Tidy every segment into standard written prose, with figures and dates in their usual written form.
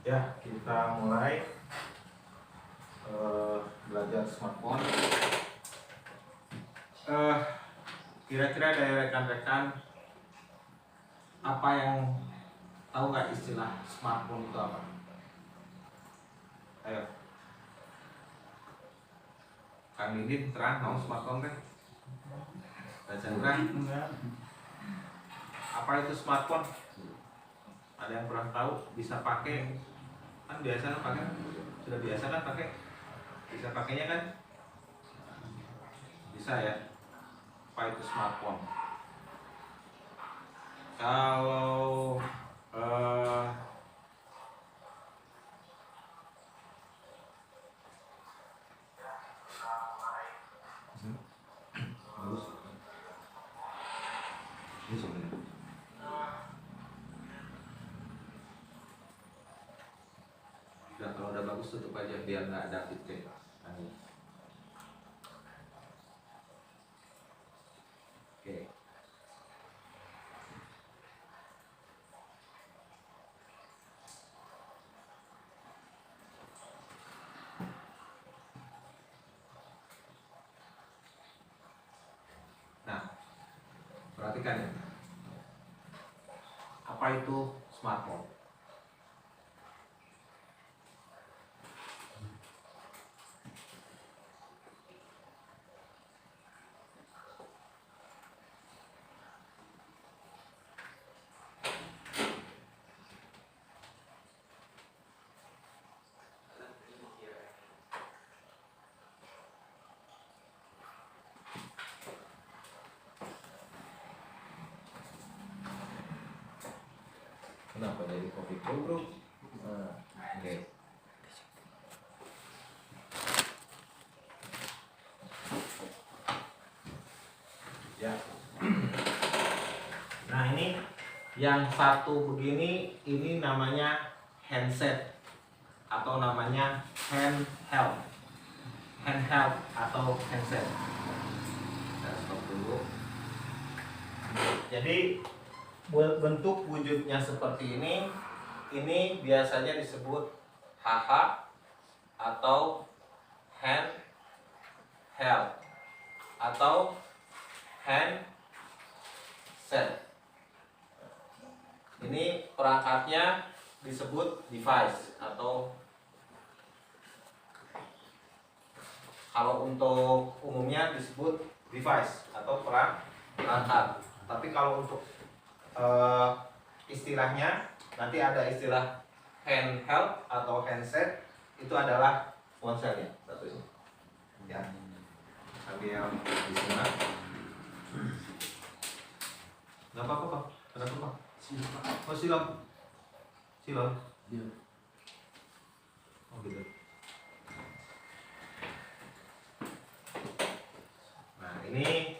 Ya, kita mulai belajar smartphone. Kira-kira dari rekan-rekan apa yang tahu nggak istilah smartphone itu apa? Ayo, Kang Didin terang tahu smartphone kan? Chandra, apa itu smartphone? Ada yang kurang tahu? Bisa pakai? Kan biasa kan pakai? Sudah biasa kan pakai? Bisa pakainya kan? Bisa ya? Apa itu smartphone? Kalau bagus. Ini sebenarnya. Udah, kalau udah bagus tutup aja biar nggak ada feedback. Oke. Nah, perhatikan ya. Apa itu smartphone? Kenapa dari kopi bro? Oke. Ya. Nah, ini yang satu begini, ini namanya handset atau namanya handheld. Handheld atau handset. Kita stop dulu. Jadi bentuk wujudnya seperti ini biasanya disebut HH atau handheld atau handset. Ini perangkatnya disebut device atau kalau untuk umumnya disebut device atau perangkat. Tapi kalau untuk istilahnya nanti ada istilah handheld atau handset, itu adalah ponselnya satu ini. Ya, sambil di sana. Nggak apa-apa Pak, kenapa Pak? Oh silom. Iya. Oh gitu. Nah ini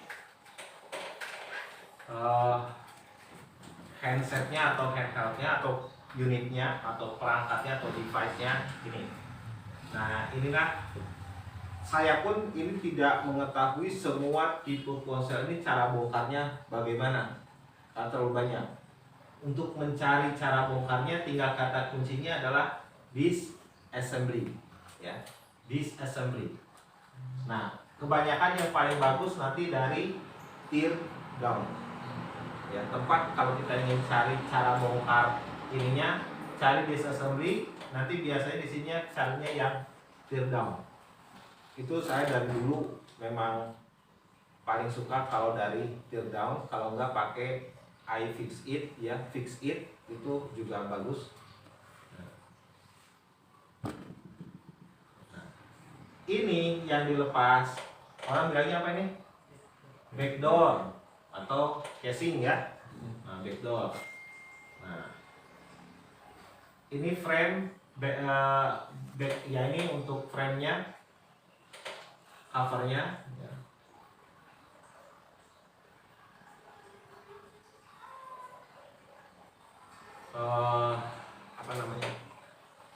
handsetnya atau handheldnya atau unitnya atau perangkatnya atau device-nya ini. Nah inilah, saya pun ini tidak mengetahui semua tipe ponsel ini cara bongkarnya bagaimana, terlalu banyak. Untuk mencari cara bongkarnya tinggal kata kuncinya adalah disassembly, ya, disassembly. Nah kebanyakan yang paling bagus nanti dari tear down. Ya, tempat kalau kita ingin cari cara bongkar ininya, cari disassembly, nanti biasanya di sini carinya yang tear down. Itu saya dari dulu memang paling suka kalau dari tear down, kalau enggak pakai iFixit ya, Fixit itu juga bagus. Nah, ini yang dilepas, orang bilangnya apa ini? Backdoor atau casing ya. Nah, backdoor. Nah, ini frame ya, ini untuk framenya, covernya ya. Apa namanya?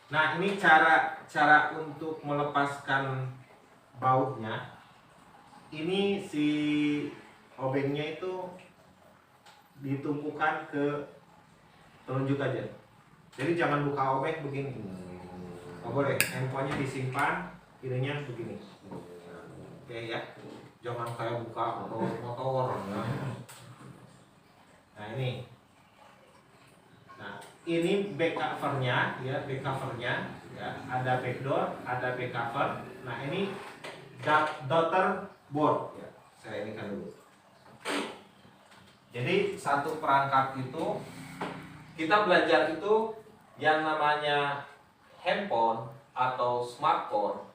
Nah ini cara untuk melepaskan bautnya. Ini si obengnya itu ditumpukan ke telunjuk aja. Jadi jangan buka obeng begini. Nggak boleh. Handphonenya disimpan, ininya begini. Oke ya. Jangan kayak buka motor. Nah ini. Nah ini back covernya, ya back covernya. Ya, ada backdoor, ada back cover. Nah ini daughter board. Ya, saya ini kan dulu. Jadi satu perangkat itu kita belajar itu yang namanya handphone atau smartphone.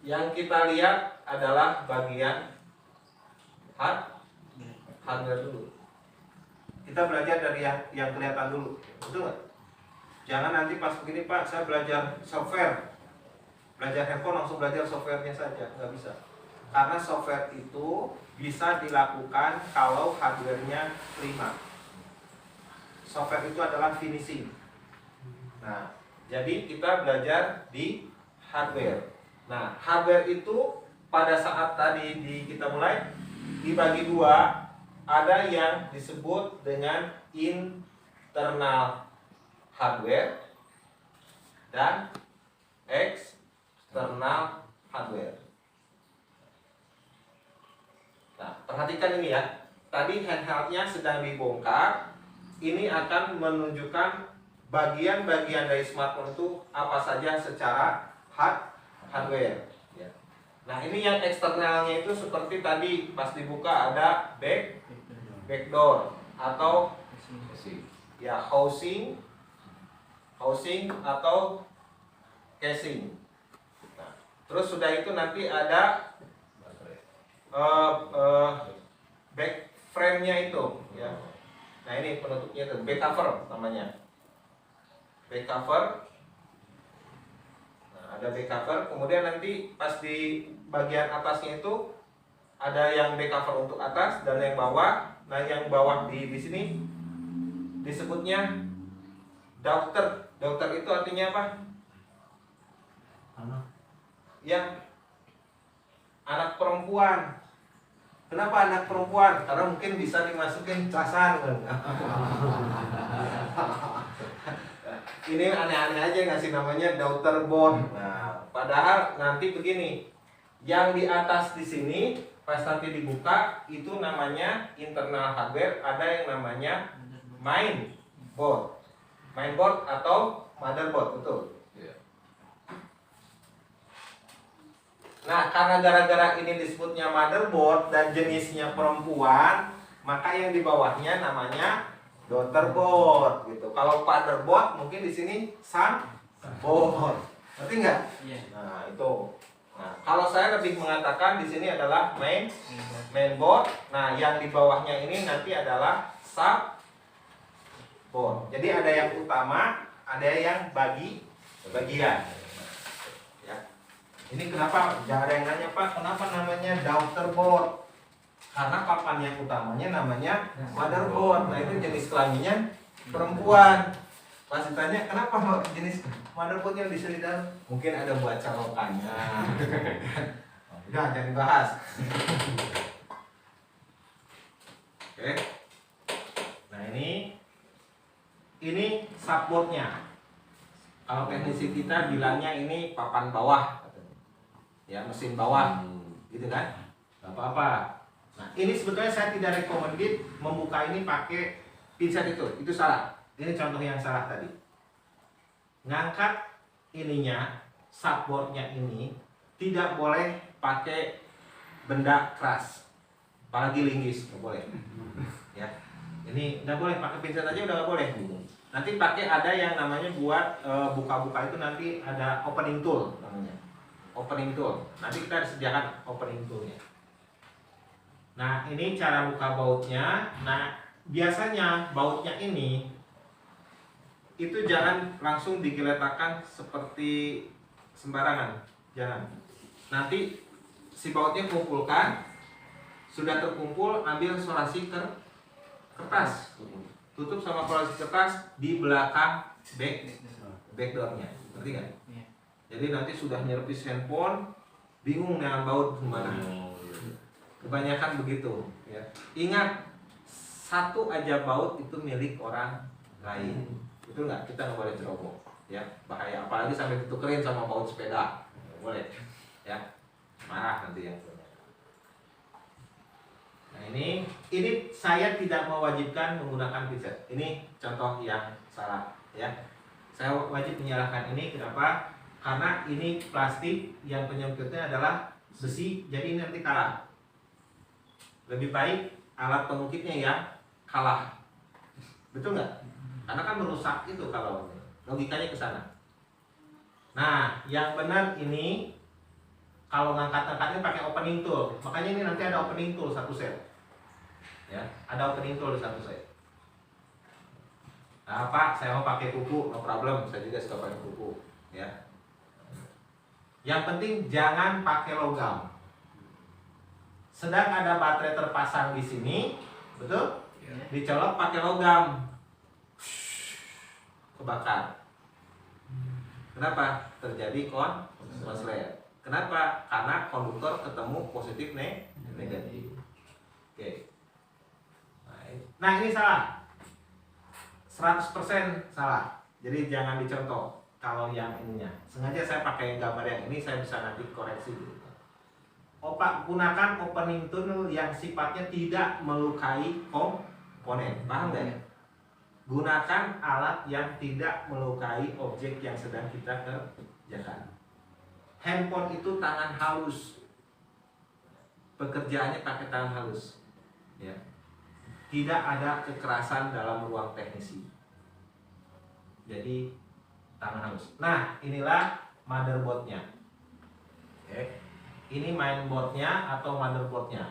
Yang kita lihat adalah bagian hardware dulu. Kita belajar dari yang kelihatan dulu, betul nggak? Jangan nanti pas begini Pak, saya belajar software, belajar handphone langsung belajar softwarenya saja, nggak bisa. Karena software itu bisa dilakukan kalau hardwarenya prima. Software itu adalah finishing. Nah, jadi kita belajar di hardware. Nah, hardware itu pada saat tadi kita mulai dibagi dua. Ada yang disebut dengan internal hardware dan external hardware. Nah, perhatikan ini ya. Tadi handheldnya sedang dibongkar. Ini akan menunjukkan bagian-bagian dari smartphone itu apa saja secara hardware. Nah, ini yang eksternalnya itu seperti tadi pas dibuka ada backdoor atau ya housing atau casing. Nah, terus sudah itu nanti ada back frame-nya itu ya. Nah, ini penutupnya itu back cover namanya. Back cover. Nah, ada back cover, kemudian nanti pas di bagian atasnya itu ada yang back cover untuk atas dan yang bawah. Nah, yang bawah di sini disebutnya daughter. Daughter itu artinya apa? Anak. Ya, anak perempuan. Kenapa anak perempuan? Karena mungkin bisa dimasukin casan kan? Ini aneh-aneh aja ngasih namanya daughter board. Nah, padahal nanti begini, yang di atas di sini pas nanti dibuka itu namanya internal hardware, ada yang namanya mainboard atau motherboard, betul? Nah, karena gara-gara ini disebutnya motherboard dan jenisnya perempuan, maka yang di bawahnya namanya daughterboard gitu. Kalau fatherboard mungkin di sini sonboard. Ngerti nggak? Iya. Nah, itu. Nah, kalau saya lebih mengatakan di sini adalah mainboard. Nah, yang di bawahnya ini nanti adalah subboard. Jadi ada yang utama, ada yang bagian. Ya. Ini kenapa? Jangan ada yang nanya, Pak, kenapa namanya daughterboard? Karena papan yang utamanya namanya motherboard. Nah, itu jenis kelaminnya perempuan. Pas ditanya kenapa jenis motherboard yang diselidan, mungkin ada buat colokannya. Udah, jangan dibahas. Oke. Nah, ini subboardnya. Kalau teknisi kita bilangnya ini papan bawah, ya mesin bawah, gitu kan? Gak apa-apa. Nah, ini sebetulnya saya tidak recommended membuka ini pakai pinset itu salah. Ini contoh yang salah tadi. Ngangkat ininya, subboardnya ini tidak boleh pakai benda keras, apalagi linggis, nggak boleh. Ya, ini nggak boleh pakai pinset aja udah nggak boleh. Nanti pakai ada yang namanya buat buka-buka itu nanti ada opening tool namanya. Opening tool. Nanti kita disediakan opening toolnya. Nah, ini cara buka bautnya. Nah, biasanya bautnya ini itu jangan langsung digeletakkan seperti sembarangan. Jangan. Nanti si bautnya kumpulkan. Sudah terkumpul, ambil solasi kertas. Tutup sama solasi kertas di belakang backdoornya. Ngerti nggak? Jadi nanti sudah nyerpis handphone, bingung dengan baut kemana. Kebanyakan begitu ya. Ingat, satu aja baut itu milik orang lain, betul nggak? Kita nggak boleh ceroboh, ya, bahaya. Apalagi sampai ditukerin sama baut sepeda, nggak boleh, ya, marah nanti yang punya. Nah ini saya tidak mewajibkan menggunakan pinset. Ini contoh yang salah, ya. Saya wajib menyalahkan ini, kenapa? Karena ini plastik yang penyempitnya adalah besi, jadi ini nanti kalah. Lebih baik alat pengukitnya ya kalah, betul nggak? Karena kan merusak itu kalau logikanya ke sana. Nah, yang benar ini kalau ngangkat-ngangkatnya pakai opening tool. Makanya ini nanti ada opening tool satu set. Ya, ada opening tool satu set. Nah, Pak, saya mau pakai kuku, no problem. Saya juga suka pakai kuku, ya. Yang penting jangan pakai logam. Sedang ada baterai terpasang di sini, betul? Dicolok pakai logam, kebakar. Kenapa? Terjadi konslet. Kenapa? Karena konduktor ketemu positif negatif. Oke. Nah ini salah, 100% salah. Jadi jangan dicontoh. Kalau yang ininya, sengaja saya pakai gambar yang ini, saya bisa nanti koreksi gitu. Gunakan opening tool yang sifatnya tidak melukai komponen, paham nggak ya? Gunakan alat yang tidak melukai objek yang sedang kita kerjakan. Handphone itu tangan halus, pekerjaannya pakai tangan halus, ya. Tidak ada kekerasan dalam ruang teknisi. Jadi tangan halus. Nah, inilah motherboardnya. Oke. Ini mainboardnya atau motherboardnya.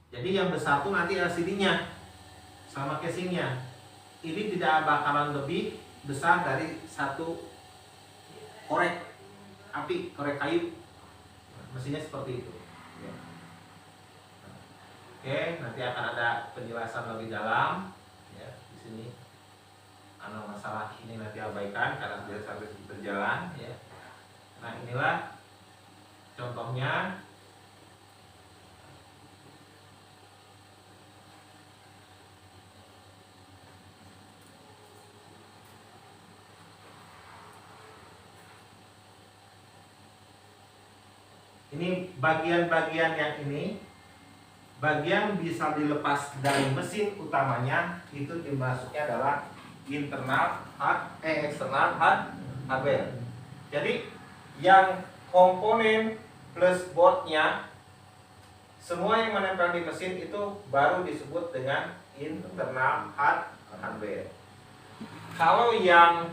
Jadi yang besar tuh nanti LCD-nya sama casingnya. Ini tidak bakalan lebih besar dari satu korek api, korek kayu. Mestinya seperti itu. Ya. Oke, nanti akan ada penjelasan lebih dalam. Ya, di sini. Karena masalah ini nanti abaikan karena sudah sampai berjalan. Ya. Nah inilah contohnya. Ini bagian-bagian yang ini, bagian bisa dilepas dari mesin utamanya, itu dimasuknya adalah external hardware. Jadi yang komponen plus boardnya semua yang menempel di mesin itu baru disebut dengan internal hardware. Kalau yang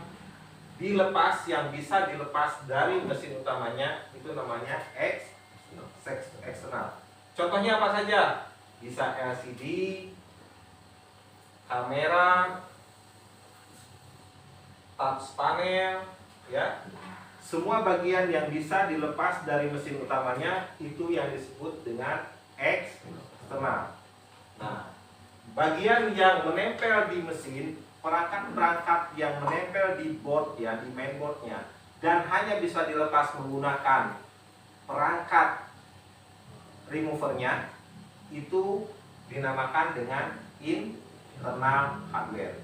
dilepas, yang bisa dilepas dari mesin utamanya itu namanya eksternal. Contohnya apa saja? Bisa LCD, kamera, touch panel, ya. Semua bagian yang bisa dilepas dari mesin utamanya itu yang disebut dengan eksternal. Nah, bagian yang menempel di mesin, perangkat-perangkat yang menempel di board ya, di mainboardnya, dan hanya bisa dilepas menggunakan perangkat removernya, itu dinamakan dengan internal hardware.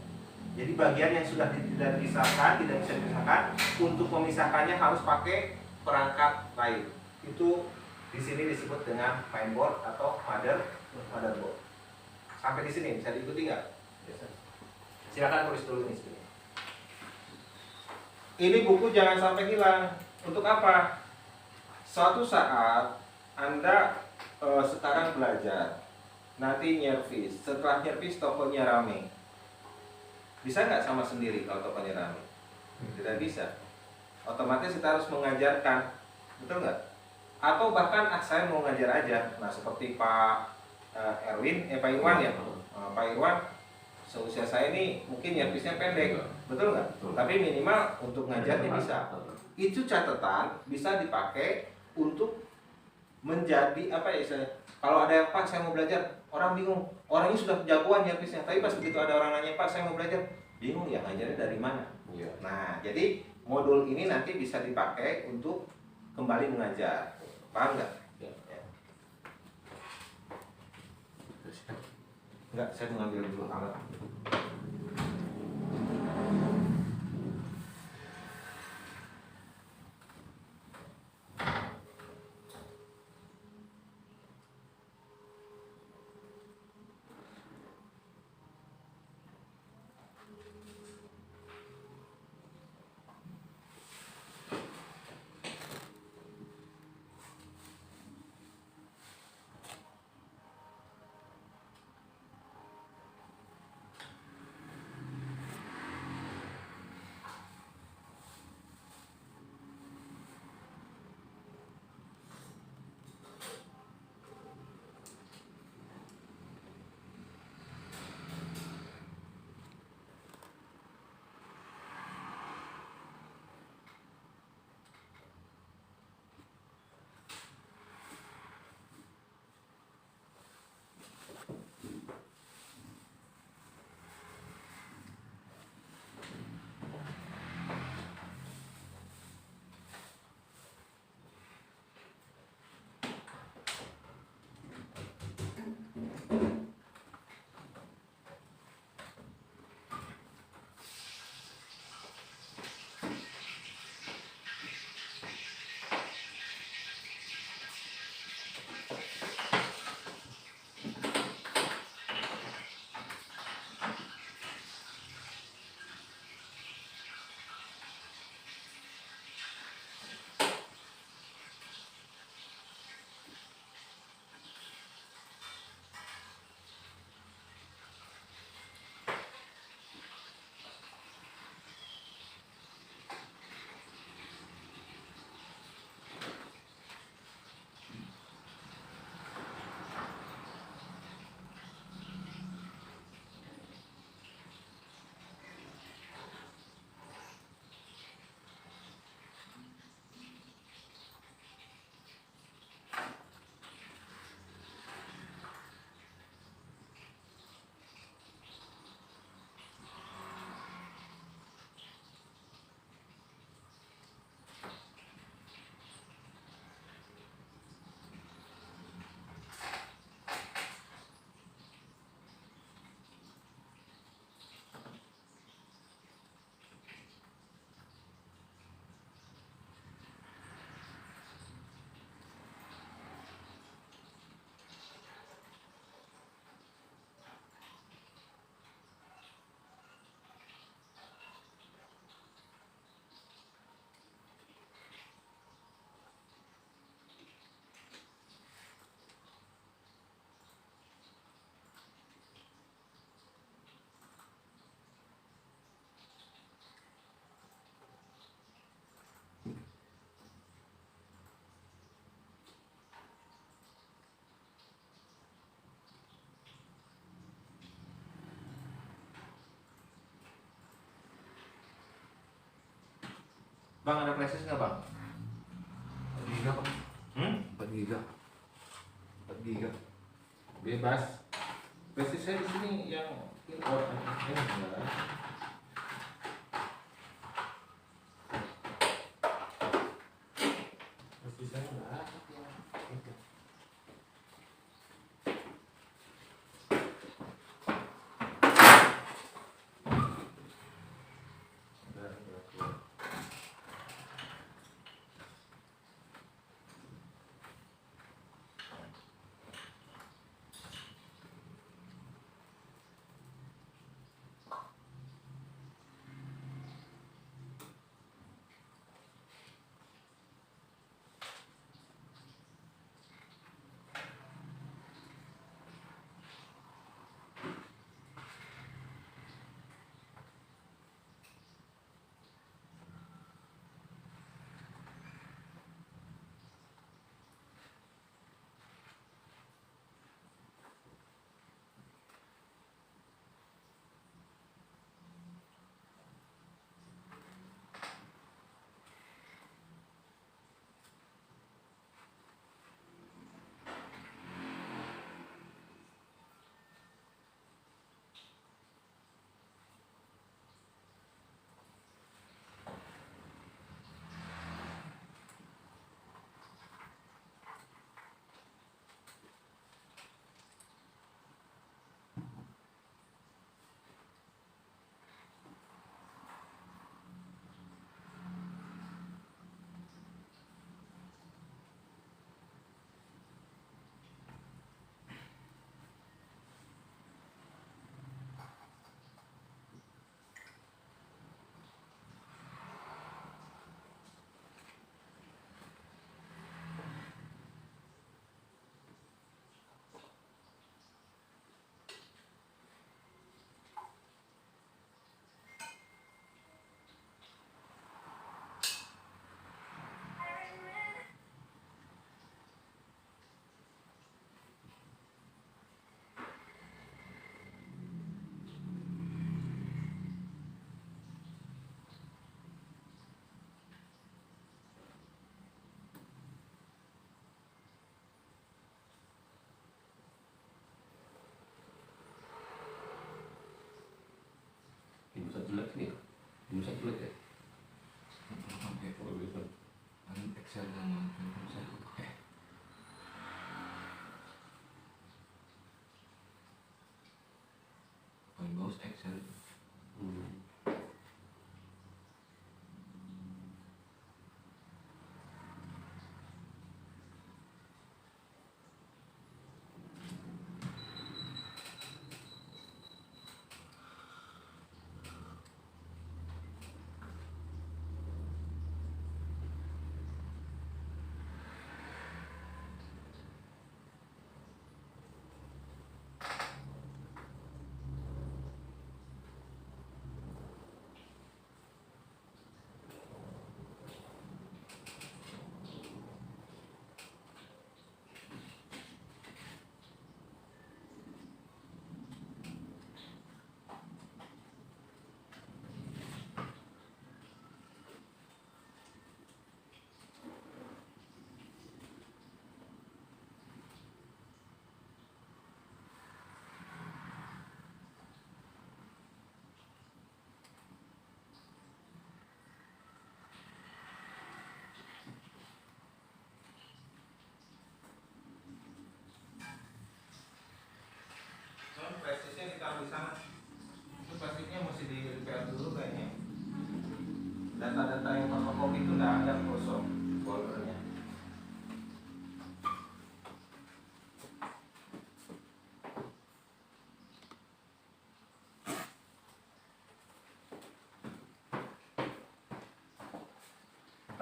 Jadi bagian yang sudah tidak bisa dipisahkan, untuk memisahkannya harus pakai perangkat lain. Itu di sini disebut dengan mainboard atau motherboard. Sampai di sini bisa diikuti nggak? Silakan tulis dulu nih sini. Ini buku jangan sampai hilang. Untuk apa? Suatu saat Anda sekarang belajar, nanti nyervis. Setelah nyervis tokonya rame. Bisa nggak sama sendiri kalau tokonya rame? Tidak bisa. Otomatis kita harus mengajarkan, betul nggak? Atau bahkan saya mau ngajar aja. Nah seperti Pak Pak Irwan ya. Pak Irwan seusia saya ini mungkin nyervisnya pendek, betul nggak? Tapi minimal untuk ngajarnya bisa. Itu catatan bisa dipakai untuk menjadi apa ya istilahnya? Kalau ada yang Pak saya mau belajar, orang bingung, orangnya sudah jagoan nyervisnya, tapi pas begitu ada orang nanya Pak saya mau belajar, bingung ya ngajarnya dari mana? Nah jadi modul ini nanti bisa dipakai untuk kembali mengajar, paham nggak? Enggak, saya mengambil dulu alat. Bang, ada flash disk nggak bang? 4 giga pak. 4 giga. 4 giga. Bebas. Flash disk saya di sini yang import ini enggak. Flash disk saya enggak.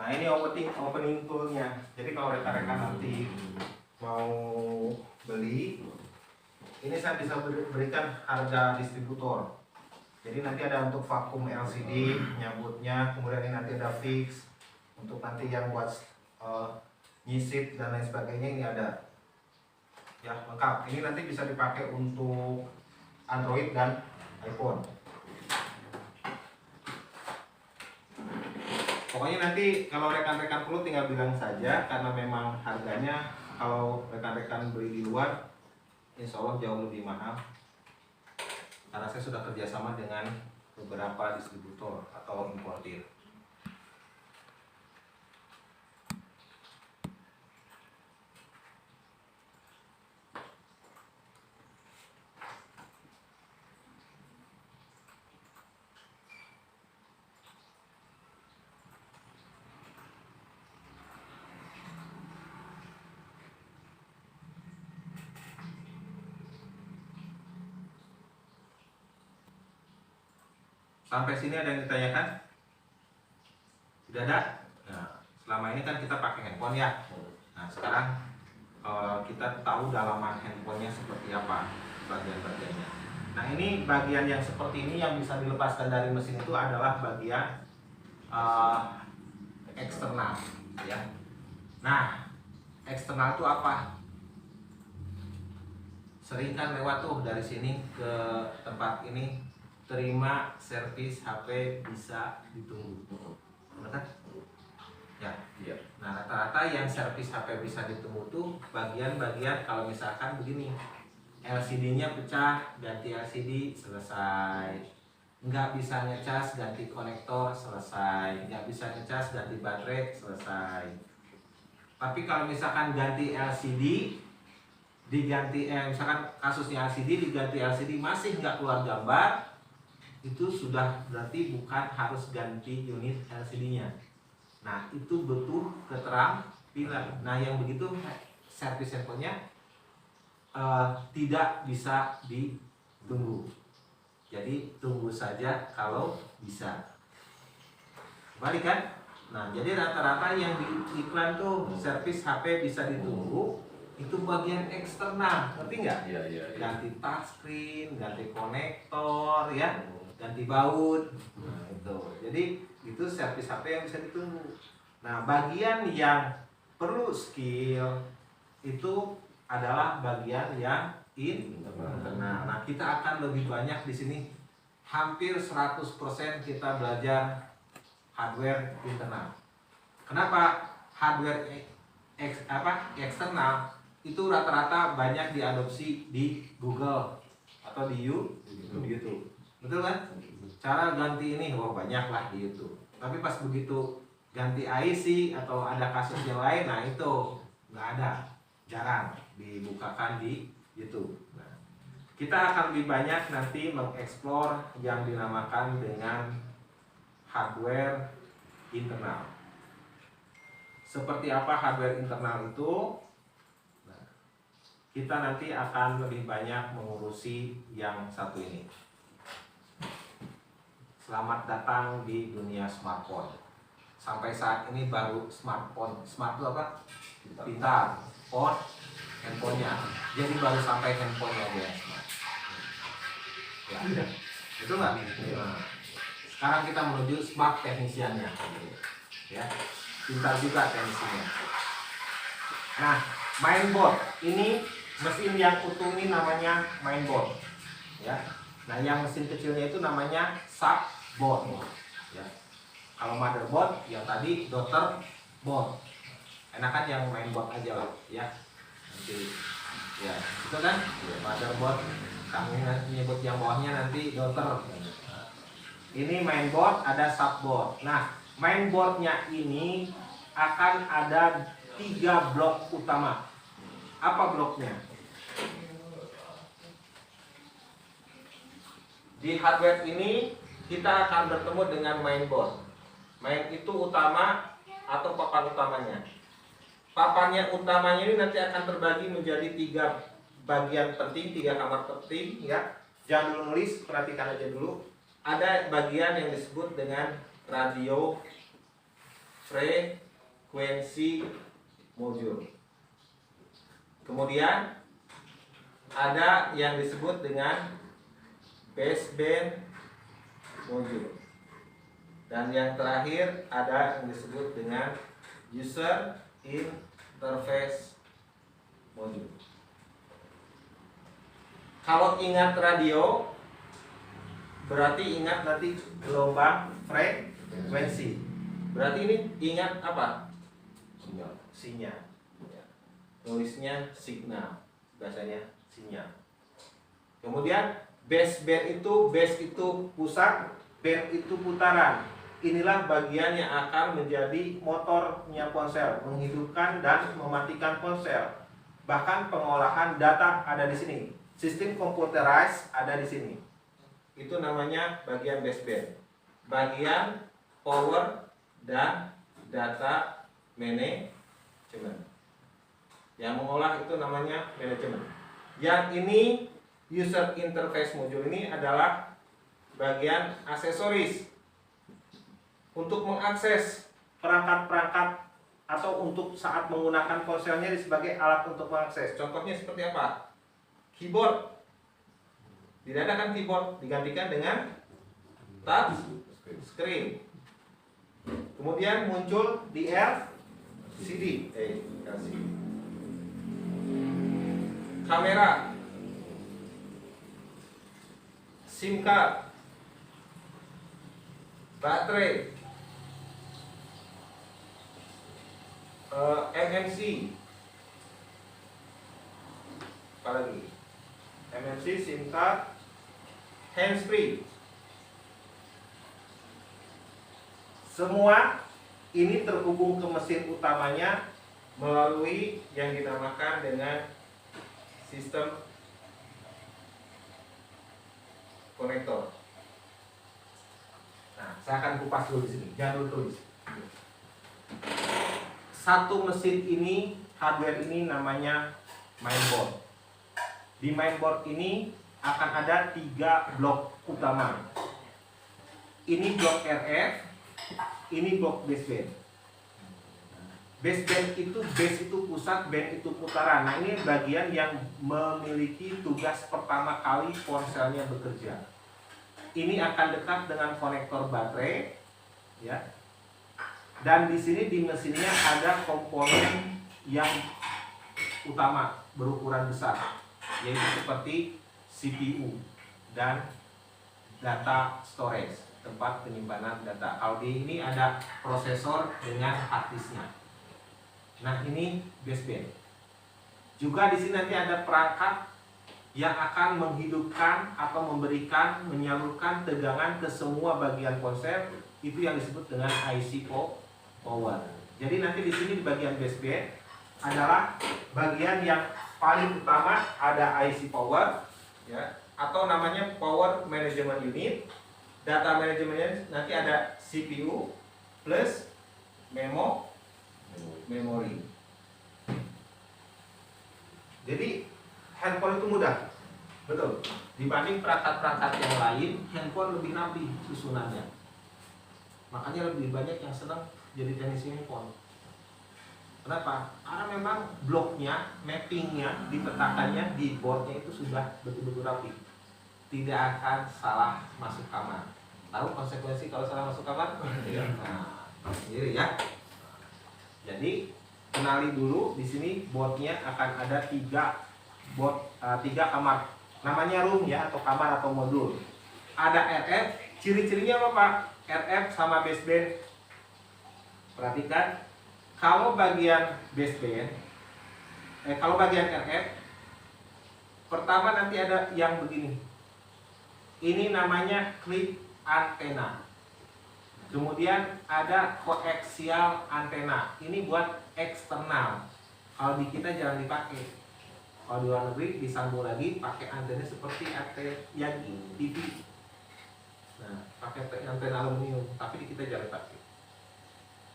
Nah ini opening toolnya. Jadi kalau rekan-rekan nanti mau beli, ini saya bisa berikan harga distributor. Jadi nanti ada untuk vakum LCD nyabutnya, kemudian ini nanti ada fix untuk nanti yang buat nyisip dan lain sebagainya, ini ada ya lengkap. Ini nanti bisa dipakai untuk Android dan iPhone. Pokoknya nanti kalau rekan-rekan perlu tinggal bilang saja, karena memang harganya kalau rekan-rekan beli di luar insya Allah jauh lebih mahal, karena saya sudah kerjasama dengan beberapa distributor atau importir. Sampai sini ada yang ditanyakan? Tidak ada? Nah, selama ini kan kita pakai handphone ya. Nah, sekarang kita tahu dalaman handphonenya seperti apa bagian-bagiannya. Nah, ini bagian yang seperti ini yang bisa dilepaskan dari mesin itu adalah bagian eksternal, ya. Nah, eksternal itu apa? Sering kan lewat tuh dari sini ke tempat ini, terima servis HP bisa ditunggu, benar kan? Ya. Iya. Nah rata-rata yang servis HP bisa ditunggu tuh bagian-bagian kalau misalkan begini, LCD-nya pecah ganti LCD selesai, nggak bisa ngecas ganti konektor selesai, nggak bisa ngecas ganti baterai selesai. Tapi kalau misalkan ganti LCD diganti misalkan kasusnya LCD diganti LCD masih nggak keluar gambar, itu sudah berarti bukan harus ganti unit LCD-nya. Nah itu butuh keterampilan. Nah yang begitu servis handphonenya tidak bisa ditunggu. Jadi tunggu saja kalau bisa. Balik kan? Nah jadi rata-rata yang di iklan tuh servis HP bisa ditunggu, itu bagian eksternal, ngerti nggak? Iya. Ganti touchscreen, ganti konektor, ya, ganti baut. Nah, itu. Jadi itu servis HP yang bisa ditunggu. Nah, bagian yang perlu skill itu adalah bagian yang internal. Nah, kita akan lebih banyak di sini. Hampir 100% kita belajar hardware internal. Kenapa hardware eksternal itu rata-rata banyak diadopsi di Google atau di YouTube. Betul kan? Cara ganti ini banyak lah di YouTube. Tapi pas begitu ganti IC atau ada kasus yang lain, nah itu nggak ada, jarang dibukakan di YouTube. Nah, kita akan lebih banyak nanti mengeksplor yang dinamakan dengan hardware internal. Seperti apa hardware internal itu? Nah, kita nanti akan lebih banyak mengurusi yang satu ini. Selamat datang di dunia smartphone. Sampai saat ini baru smartphone. Smart itu apa? Pintar. Phone, handphonenya. Jadi baru sampai handphonenya dia smart. Ya. Itu nggak? Nah, sekarang kita menuju smart teknisiannya. Ya, pintar juga teknisinya. Nah, mainboard ini mesin yang utuh ini namanya mainboard. Ya. Nah, yang mesin kecilnya itu namanya subboard. Ya. Kalau motherboard yang tadi daughterboard. Enakan yang mainboard aja lah, ya. Nanti ya, itu kan motherboard. Kami nyebut yang bawahnya nanti daughter. Ini mainboard, ada subboard. Nah, mainboardnya ini akan ada 3 blok utama. Apa bloknya? Di hardware ini kita akan bertemu dengan mainboard. Main itu utama atau papan utamanya. Papannya utamanya ini nanti akan terbagi menjadi 3 bagian penting, 3 kamar penting, ya. Jangan dulu nulis, perhatikan aja dulu. Ada bagian yang disebut dengan radio frekuensi modul. Kemudian ada yang disebut dengan baseband modul. Dan yang terakhir ada yang disebut dengan user interface modul. Kalau ingat radio, berarti ingat nanti gelombang frekuensi. Berarti ini ingat apa? Sinyal. Sinyal. Ya. Nulisnya signal, bahasanya sinyal. Kemudian baseband itu, bass itu pusat, band itu putaran. Inilah bagian yang akan menjadi motornya ponsel, menghidupkan dan mematikan ponsel. Bahkan pengolahan data ada di sini. Sistem computerized ada di sini. Itu namanya bagian baseband. Bagian power dan data management. Yang mengolah itu namanya manajemen. Yang ini user interface module ini adalah bagian aksesoris untuk mengakses perangkat-perangkat atau untuk saat menggunakan ponselnya sebagai alat untuk mengakses. Contohnya seperti apa? Keyboard. Tidak ada kan keyboard, digantikan dengan touch screen. Kemudian muncul di LCD. Kamera, SIM card, baterai, MMC, apalagi MMC, SIM card, handsfree. Semua ini terhubung ke mesin utamanya melalui yang dinamakan dengan sistem konektor. Nah, saya akan kupas dulu di sini. Jangan dulu tulis. Satu mesin ini, hardware ini namanya mainboard. Di mainboard ini akan ada 3 blok utama. Ini blok RF, ini blok baseband. Baseband itu, bass itu pusat, band itu putaran. Nah, ini bagian yang memiliki tugas pertama kali ponselnya bekerja. Ini akan dekat dengan konektor baterai, ya. Dan di sini di mesinnya ada komponen yang utama berukuran besar, yaitu seperti CPU dan data storage, tempat penyimpanan data. Kalau di ini ada prosesor dengan hard disknya. Nah, ini baseband. Juga di sini nanti ada perangkat yang akan menghidupkan atau memberikan, menyalurkan tegangan ke semua bagian ponsel. Itu yang disebut dengan IC power. Jadi nanti di sini di bagian baseband adalah bagian yang paling utama, ada IC power, ya, atau namanya power management unit. Data manajemennya nanti ada CPU plus memori. Jadi handphone itu mudah, betul. Dibanding perangkat-perangkat yang lain, handphone lebih rapi susunannya. Makanya lebih banyak yang senang jadi teknisi handphone. Kenapa? Karena memang bloknya, mappingnya, dipetakannya di boardnya itu sudah betul-betul rapi. Tidak akan salah masuk kamar. Tahu konsekuensi kalau salah masuk kamar? Nah, sendiri ya. Jadi kenali dulu di sini boardnya akan ada 3 kamar. Namanya room ya, atau kamar atau modul. Ada RF, ciri-cirinya apa Pak? RF sama baseband. Perhatikan, kalau bagian baseband, kalau bagian RF, pertama nanti ada yang begini. Ini namanya clip antena. Kemudian ada koaksial antena. Ini buat eksternal. Kalau di kita jangan dipakai. Kalau di luar negeri disambung lagi pakai antena seperti antena yang TV. Nah, pakai antena aluminium, tapi di kita jangan pakai.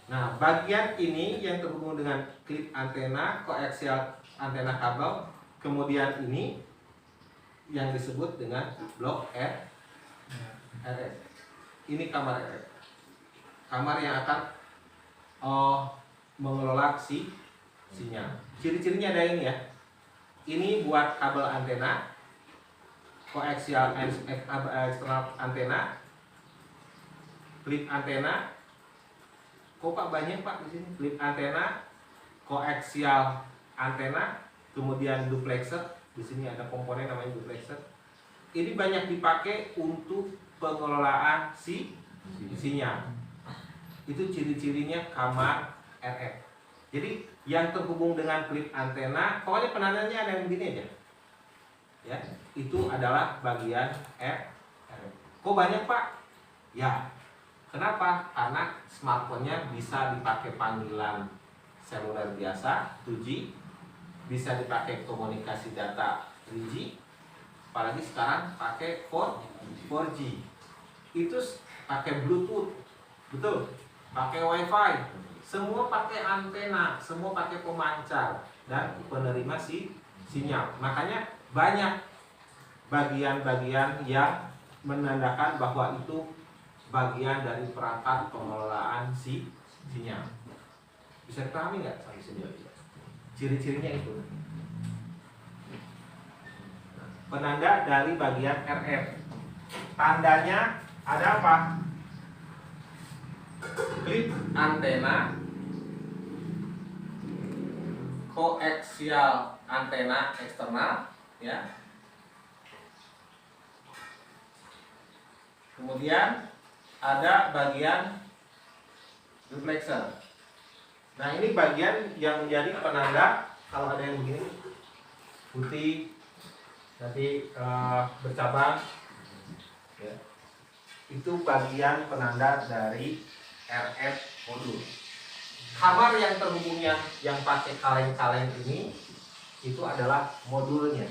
Nah, bagian ini yang terhubung dengan klip antena, koaksial antena kabel, kemudian ini yang disebut dengan blok RF. Ini kamar RF. Kamar yang akan mengelola sinyal. Ciri-cirinya ada ini ya. Ini buat kabel antena, koaksial eksternal antena, klip antena. Kok Pak banyak Pak di sini? Klip antena, koaksial antena, kemudian duplexer. Di sini ada komponen namanya duplexer. Ini banyak dipakai untuk pengelolaan sinyal. Itu ciri-cirinya kamar RF. Jadi yang terhubung dengan klip antena, pokoknya penandanya ada yang begini aja. Ya, itu adalah bagian RF. Kok banyak Pak? Ya. Kenapa? Karena smartphone-nya bisa dipakai panggilan seluler biasa 2G, bisa dipakai komunikasi data 3G, apalagi sekarang pakai 4G. Itu pakai Bluetooth, betul, pakai WiFi, semua pakai antena, semua pakai pemancar dan penerima sinyal. Makanya banyak bagian-bagian yang menandakan bahwa itu bagian dari perangkat pengelolaan sinyal. Bisa dipahami nggak sampai sini? Ciri-cirinya itu. Penanda dari bagian RF. Tandanya ada apa? Klip antena, koaksial antena eksternal, ya. Kemudian ada bagian duplexer. Nah, ini bagian yang menjadi penanda. Kalau ada yang begini putih nanti bercabang, ya. Itu bagian penanda dari RF modul. Kamar yang terhubungnya yang pakai kaleng-kaleng ini itu adalah modulnya.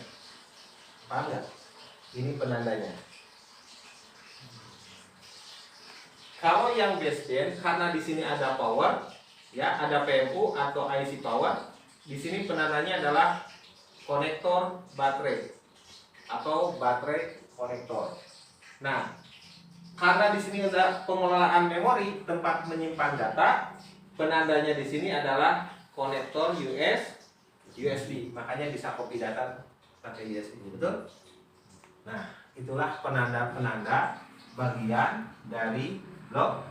Paham nggak? Ini penandanya. Kalau yang baseband, karena di sini ada power, ya, ada PMU atau IC power. Di sini penandanya adalah konektor baterai atau baterai konektor. Nah, karena di sini ada pengelolaan memori, tempat menyimpan data, penandanya di sini adalah konektor USB. Makanya bisa copy data pakai USB, betul? Nah, itulah penanda-penanda bagian dari blok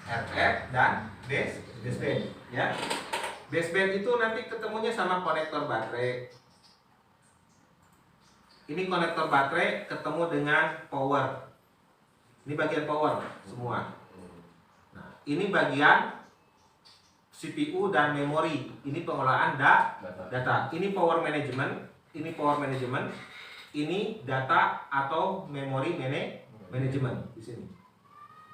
RF dan baseband, ya. Baseband itu nanti ketemunya sama konektor baterai. Ini konektor baterai ketemu dengan power. Ini bagian power semua. Nah, ini bagian CPU dan memori. Ini pengelolaan data. Ini power management. Ini power management. Ini data atau memori management di sini.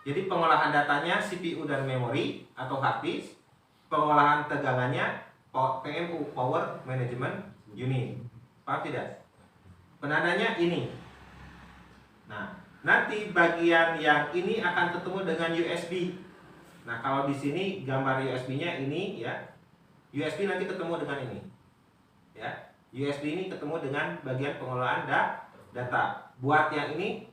Jadi pengolahan datanya CPU dan memori atau hard disk, pengolahan tegangannya PMU, Power Management Unit. Paham tidak? Penandanya ini. Nah, nanti bagian yang ini akan ketemu dengan USB. Nah, kalau di sini gambar USB-nya ini, ya. USB nanti ketemu dengan ini. Ya. USB ini ketemu dengan bagian pengelolaan data. Buat yang ini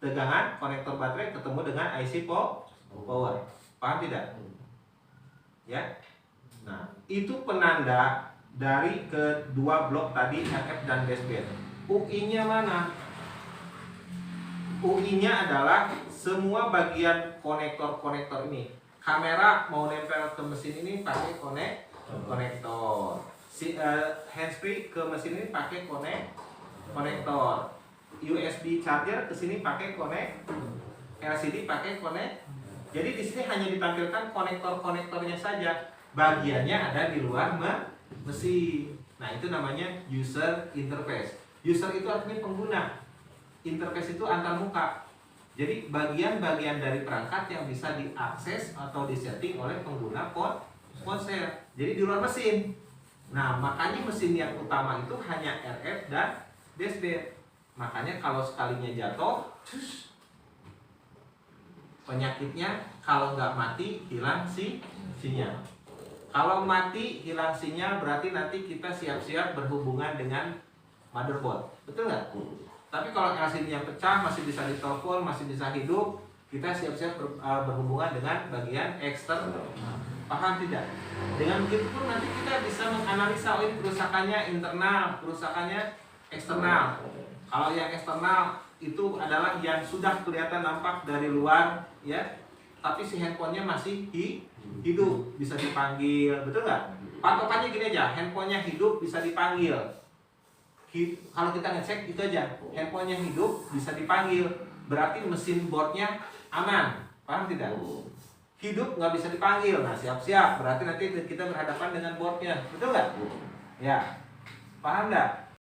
tegangan konektor baterai ketemu dengan IC power. Paham tidak? Ya. Nah, itu penanda dari kedua blok tadi RF dan baseband. UI-nya mana? UI-nya adalah semua bagian konektor-konektor ini. Kamera mau nempel ke mesin ini pakai konektor. Handsfree ke mesin ini pakai konektor. USB charger ke sini pakai LCD pakai Jadi di sini hanya ditampilkan konektor-konektornya saja. Bagiannya ada di luar mesin. Nah, itu namanya user interface. User itu artinya pengguna. Interface itu antar muka. Jadi bagian-bagian dari perangkat yang bisa diakses atau disetting oleh pengguna ponsel. Jadi di luar mesin. Nah, makanya mesin yang utama itu hanya RF dan baseband. Makanya kalau sekalinya jatuh, penyakitnya kalau nggak mati hilang sinyal. Kalau mati hilang sinyal berarti nanti kita siap-siap berhubungan dengan motherboard, betul nggak? Tapi kalau LCD-nya pecah masih bisa ditelepon, masih bisa hidup, kita siap-siap berhubungan dengan bagian eksternal. Paham tidak? Dengan begitu pun nanti kita bisa menganalisa, oh ini kerusakannya internal, kerusakannya eksternal. Kalau yang eksternal itu adalah yang sudah kelihatan nampak dari luar, ya, tapi si handphonenya masih hidup, bisa dipanggil, betul nggak? Patokannya gini aja, handphonenya hidup bisa dipanggil. Kalau kita ngecek itu aja, handphonenya hidup bisa dipanggil, berarti mesin boardnya aman, paham tidak? Hidup nggak bisa dipanggil, nah siap-siap, berarti nanti kita berhadapan dengan boardnya, betul nggak? Ya, paham nggak?